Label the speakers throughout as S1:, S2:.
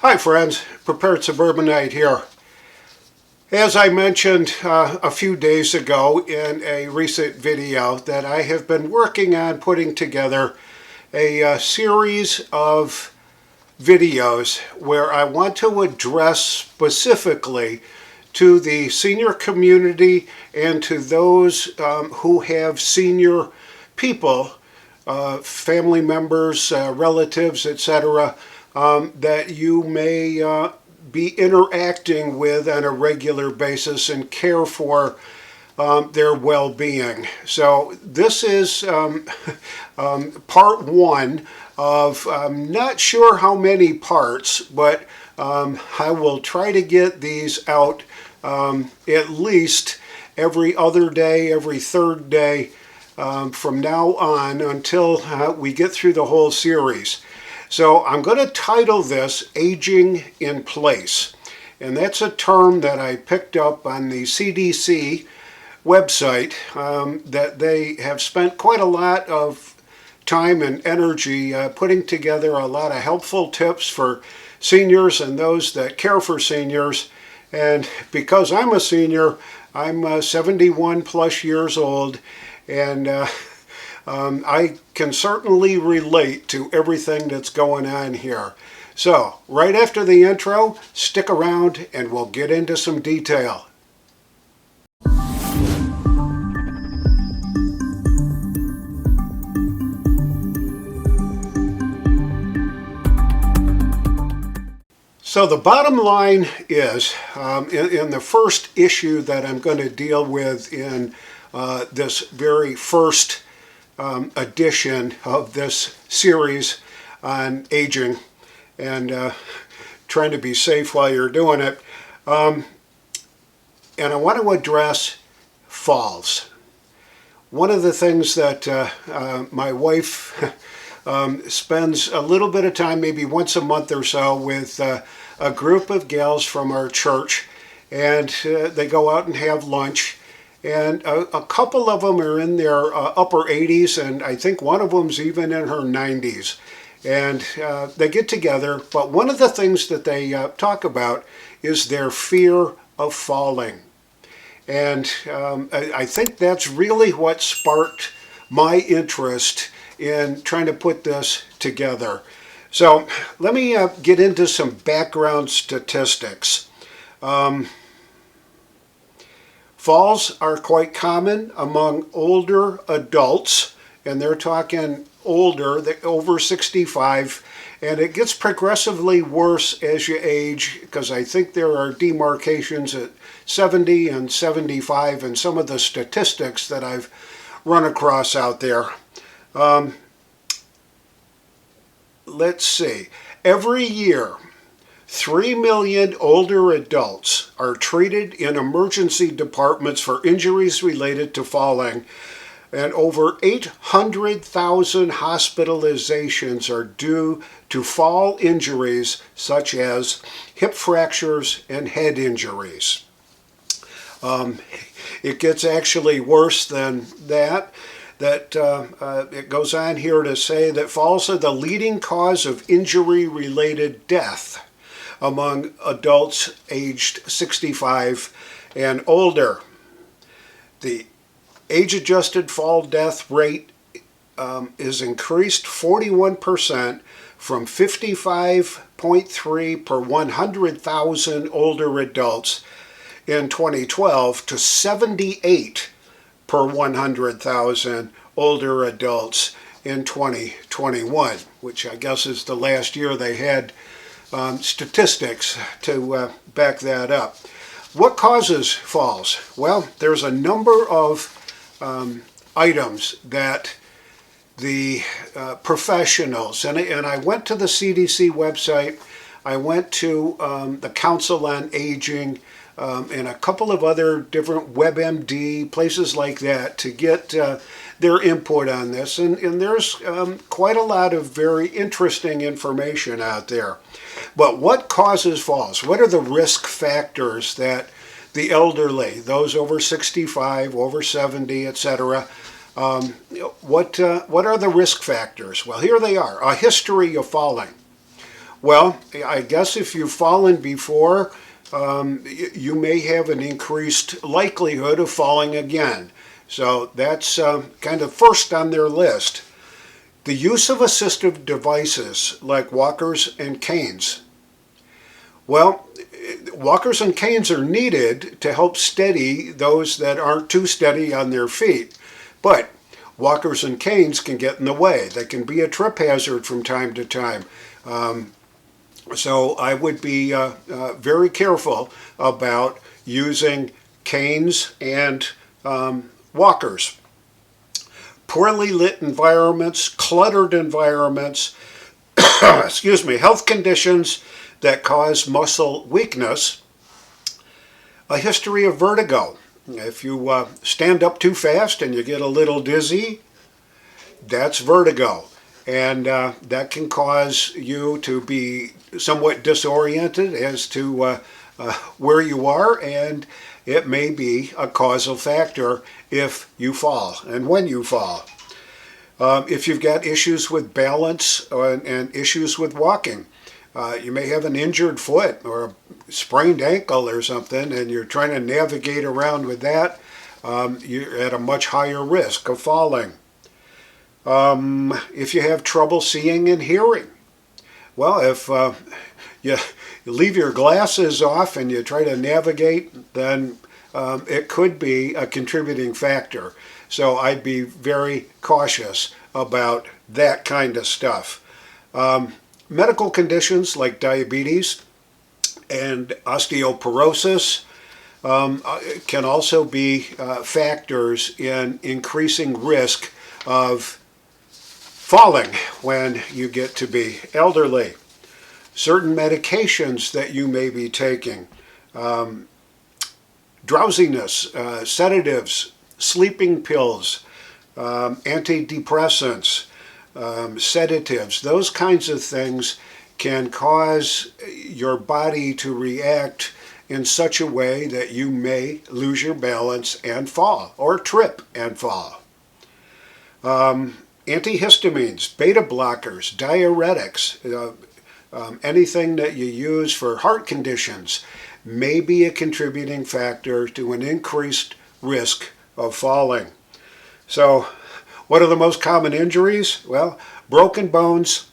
S1: Hi friends, Prepared Suburbanite here. As I mentioned a few days ago in a recent video that I have been working on putting together a series of videos where I want to address specifically to the senior community and to those who have senior people, family members, relatives, etc., that you may be interacting with on a regular basis and care for their well-being. So this is part one of not sure how many parts, but I will try to get these out at least every other day, every third day from now on until we get through the whole series. So I'm going to title this Aging in Place, and that's a term that I picked up on the CDC website that they have spent quite a lot of time and energy putting together a lot of helpful tips for seniors and those that care for seniors. And because I'm a senior, I'm 71 plus years old, and I can certainly relate to everything that's going on here. So, right after the intro, stick around and we'll get into some detail. So the bottom line is, in the first issue that I'm going to deal with in this very first edition of this series on aging and trying to be safe while you're doing it. And I want to address falls. One of the things that my wife spends a little bit of time, maybe once a month or so, with a group of gals from our church, and they go out and have lunch. And a couple of them are in their upper 80s, and I think one of them's even in her 90s. And they get together, but one of the things that they talk about is their fear of falling. And I think that's really what sparked my interest in trying to put this together. So let me get into some background statistics. Falls are quite common among older adults, and they're talking older, over 65, and it gets progressively worse as you age, because I think there are demarcations at 70 and 75 in some of the statistics that I've run across out there. Let's see. Every year, 3 million older adults are treated in emergency departments for injuries related to falling, and over 800,000 hospitalizations are due to fall injuries such as hip fractures and head injuries. It gets actually worse than that. It goes on here to say that falls are the leading cause of injury-related death among adults aged 65 and older. The age-adjusted fall death rate is increased 41% from 55.3 per 100,000 older adults in 2012 to 78 per 100,000 older adults in 2021, which I guess is the last year they had statistics to back that up. What causes falls? Well, there's a number of items that the professionals, and I went to the CDC website, I went to the Council on Aging, and a couple of other different WebMD, places like that, to get their input on this. And there's quite a lot of very interesting information out there. But what causes falls? What are the risk factors that the elderly, those over 65, over 70, etc., what are the risk factors? Well, here they are. A history of falling. Well, I guess if you've fallen before, you may have an increased likelihood of falling again. So that's kind of first on their list. The use of assistive devices like walkers and canes. Well, walkers and canes are needed to help steady those that aren't too steady on their feet. But walkers and canes can get in the way. They can be a trip hazard from time to time. So I would be very careful about using canes and walkers. Poorly lit environments, cluttered environments, excuse me, health conditions that cause muscle weakness, a history of vertigo. If you stand up too fast and you get a little dizzy, that's vertigo. And that can cause you to be somewhat disoriented as to where you are, and it may be a causal factor if you fall and when you fall. If you've got issues with balance and issues with walking, you may have an injured foot or a sprained ankle or something, and you're trying to navigate around with that, you're at a much higher risk of falling. If you have trouble seeing and hearing, well, if you leave your glasses off and you try to navigate, then it could be a contributing factor. So I'd be very cautious about that kind of stuff. Medical conditions like diabetes and osteoporosis can also be factors in increasing risk of falling when you get to be elderly. Certain medications that you may be taking, drowsiness, sedatives, sleeping pills, antidepressants, sedatives, those kinds of things can cause your body to react in such a way that you may lose your balance and fall, or trip and fall. Antihistamines, beta blockers, diuretics, anything that you use for heart conditions may be a contributing factor to an increased risk of falling. So, what are the most common injuries? Well, broken bones,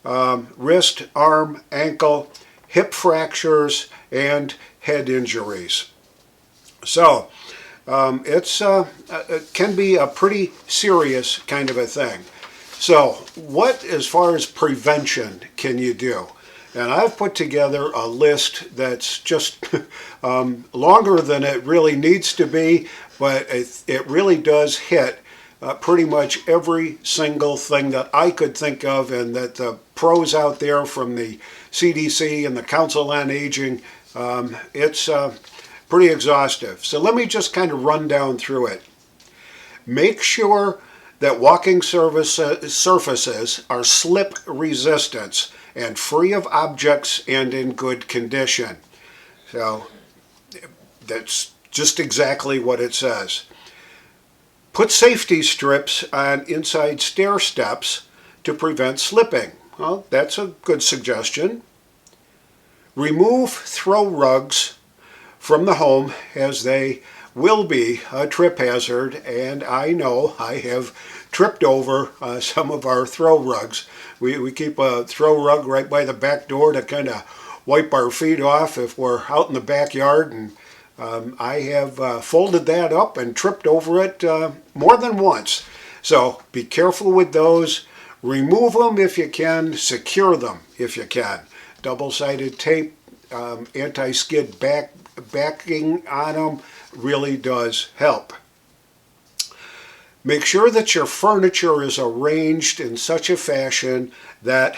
S1: wrist, arm, ankle, hip fractures, and head injuries. So, it can be a pretty serious kind of a thing. So what, as far as prevention, can you do? And I've put together a list that's just longer than it really needs to be, but it really does hit pretty much every single thing that I could think of, and that the pros out there from the CDC and the Council on Aging, it's pretty exhaustive. So let me just kind of run down through it. Make sure that walking surfaces are slip resistant and free of objects and in good condition. So that's just exactly what it says. Put safety strips on inside stair steps to prevent slipping. Well, that's a good suggestion. Remove throw rugs from the home, as they will be a trip hazard, and I know I have tripped over some of our throw rugs. We keep a throw rug right by the back door to kind of wipe our feet off if we're out in the backyard, and I have folded that up and tripped over it more than once. So be careful with those. Remove them if you can. Secure them if you can. Double-sided tape, anti-skid backing on them really does help. Make sure that your furniture is arranged in such a fashion that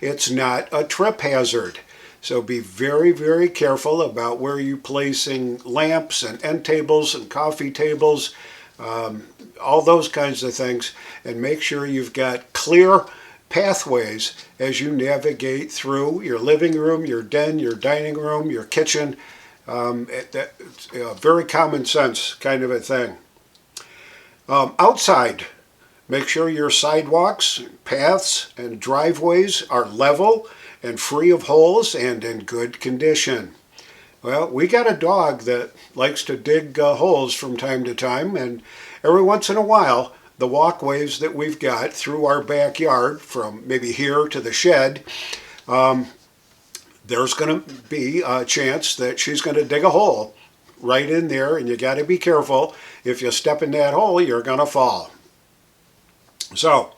S1: it's not a trip hazard. So be very, very careful about where you're placing lamps and end tables and coffee tables, all those kinds of things, and make sure you've got clear pathways as you navigate through your living room, your den, your dining room, your kitchen. It's a very common sense kind of a thing. Outside, make sure your sidewalks, paths, and driveways are level and free of holes and in good condition. Well, we got a dog that likes to dig holes from time to time, and every once in a while, the walkways that we've got through our backyard, from maybe here to the shed, there's going to be a chance that she's going to dig a hole right in there, and you got to be careful. If you step in that hole, you're going to fall. So,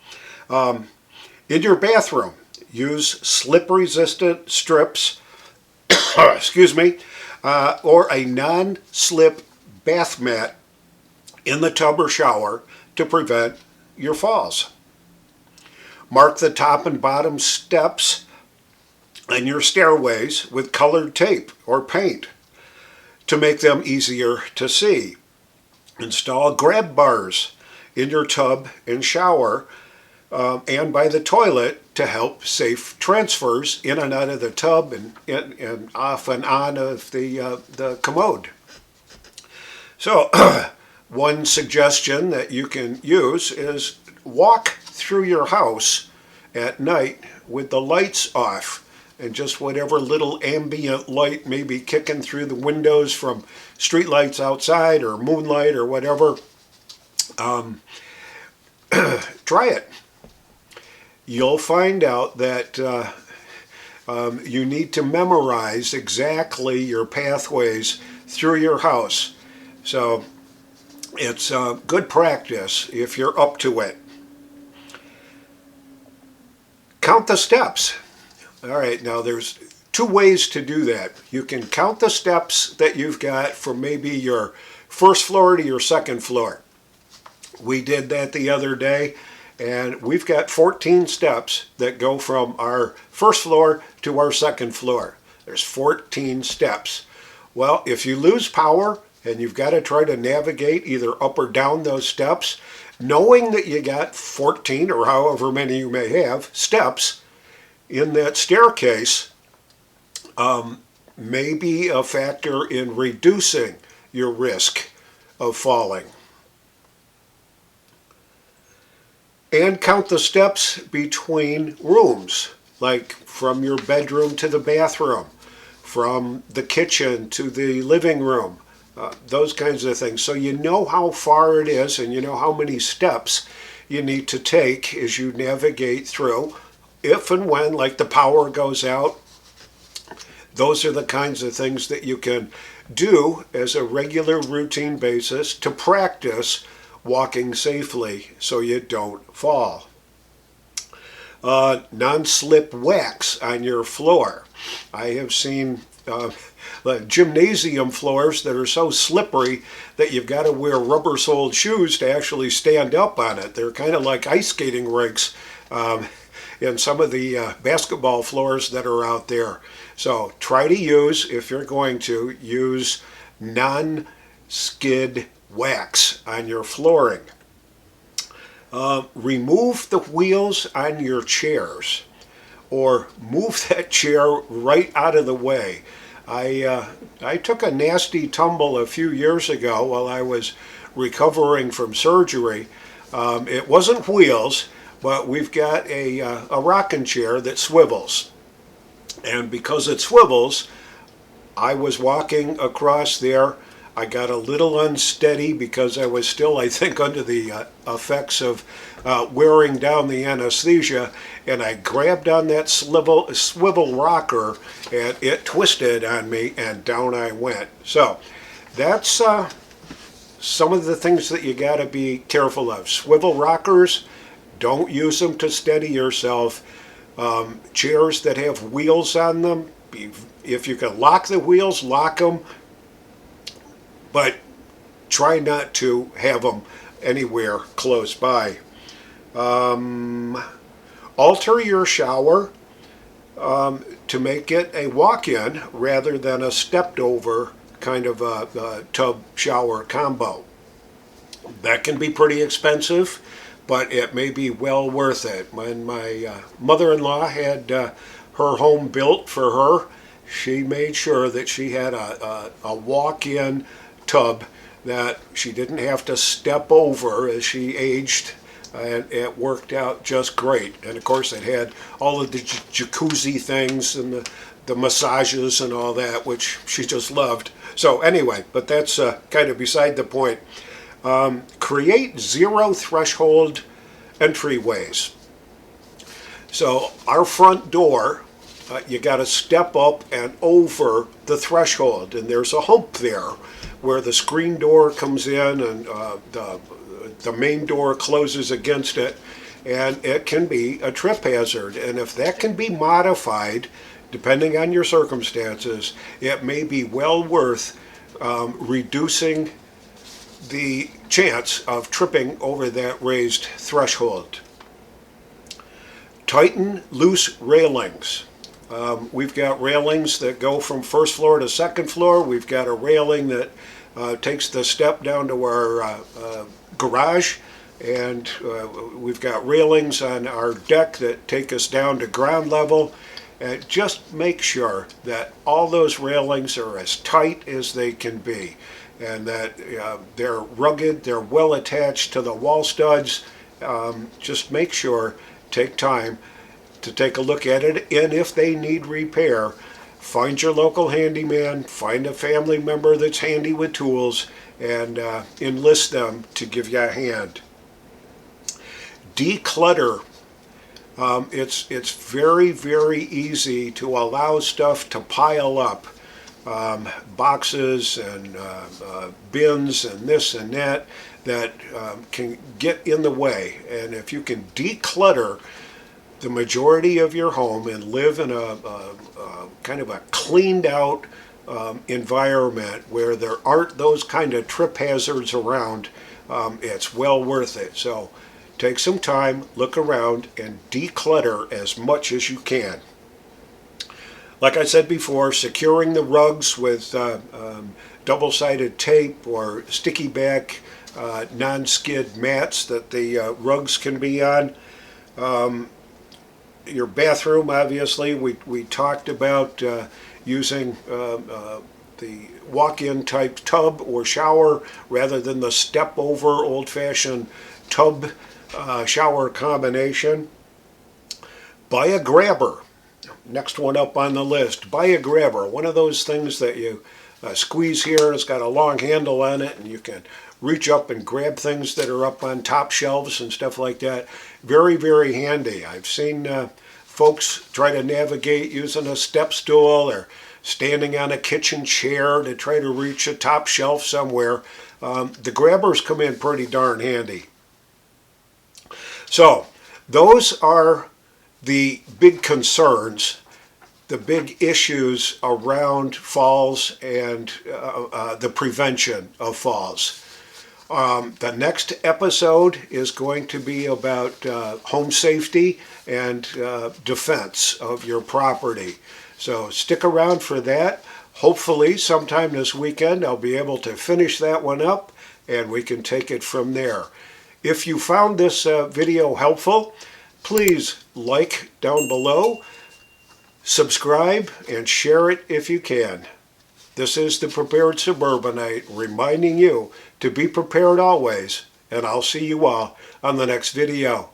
S1: in your bathroom, use slip-resistant strips, excuse me, or a non-slip bath mat in the tub or shower to prevent your falls. Mark the top and bottom steps and your stairways with colored tape or paint to make them easier to see. Install grab bars in your tub and shower and by the toilet to help safe transfers in and out of the tub and off and on of the commode. So one suggestion that you can use is walk through your house at night with the lights off, and just whatever little ambient light may be kicking through the windows from street lights outside or moonlight or whatever, try it. You'll find out that you need to memorize exactly your pathways through your house. So it's good practice if you're up to it. Count the steps. All right, now there's two ways to do that. You can count the steps that you've got from maybe your first floor to your second floor. We did that the other day, and we've got 14 steps that go from our first floor to our second floor. There's 14 steps. Well, if you lose power and you've got to try to navigate either up or down those steps, knowing that you got 14 or however many you may have steps in that staircase may be a factor in reducing your risk of falling. And count the steps between rooms, like from your bedroom to the bathroom, from the kitchen to the living room, those kinds of things. So you know how far it is and you know how many steps you need to take as you navigate through. If and when, like, the power goes out, those are the kinds of things that you can do as a regular routine basis to practice walking safely so you don't fall. Non-slip wax on your floor. I have seen gymnasium floors that are so slippery that you've got to wear rubber-soled shoes to actually stand up on it. They're kind of like ice skating rinks in some of the basketball floors that are out there. So try to use, if you're going to, use non-skid wax on your flooring. Remove the wheels on your chairs, or move that chair right out of the way. I took a nasty tumble a few years ago while I was recovering from surgery. It wasn't wheels, but we've got a rocking chair that swivels. And because it swivels, I was walking across there. I got a little unsteady because I was still, I think, under the effects of wearing down the anesthesia, and I grabbed on that swivel rocker, and it twisted on me, and down I went. So that's some of the things that you got to be careful of. Swivel rockers, don't use them to steady yourself. Chairs that have wheels on them, if you can lock the wheels, lock them, but try not to have them anywhere close by. Alter your shower to make it a walk-in rather than a stepped-over kind of a tub shower combo. That can be pretty expensive, but it may be well worth it. When my mother-in-law had her home built for her, she made sure that she had a walk-in tub that she didn't have to step over as she aged and it worked out just great. And of course it had all of the jacuzzi things and the massages and all that, which she just loved. So anyway, but that's kind of beside the point. Create zero threshold entryways. So our front door, you got to step up and over the threshold, and there's a hump there where the screen door comes in and the main door closes against it, and it can be a trip hazard. And if that can be modified, depending on your circumstances, it may be well worth reducing the chance of tripping over that raised threshold. Tighten loose railings. We've got railings that go from first floor to second floor. We've got a railing that takes the step down to our garage, and we've got railings on our deck that take us down to ground level. Just make sure that all those railings are as tight as they can be, and that they're rugged, they're well attached to the wall studs. Just make sure, take time to take a look at it, and if they need repair, find your local handyman, find a family member that's handy with tools, and enlist them to give you a hand. Declutter. It's very, very easy to allow stuff to pile up. Boxes and bins and this and that can get in the way. And if you can declutter the majority of your home and live in a kind of a cleaned out environment where there aren't those kind of trip hazards around, it's well worth it. So take some time, look around, and declutter as much as you can. Like I said before, securing the rugs with double-sided tape or sticky back non-skid mats that the rugs can be on. Your bathroom, obviously, we talked about using the walk-in type tub or shower rather than the step-over old-fashioned tub shower combination. Buy a grabber. Next one up on the list. Buy a grabber. One of those things that you squeeze here. It's got a long handle on it, and you can reach up and grab things that are up on top shelves and stuff like that. Very, very handy. I've seen folks try to navigate using a step stool or standing on a kitchen chair to try to reach a top shelf somewhere. The grabbers come in pretty darn handy. So those are the big concerns, the big issues around falls and the prevention of falls. The next episode is going to be about home safety and defense of your property. So stick around for that. Hopefully sometime this weekend I'll be able to finish that one up and we can take it from there. If you found this video helpful, please like down below, subscribe, and share it if you can. This is the Prepared Suburbanite reminding you to be prepared always, and I'll see you all on the next video.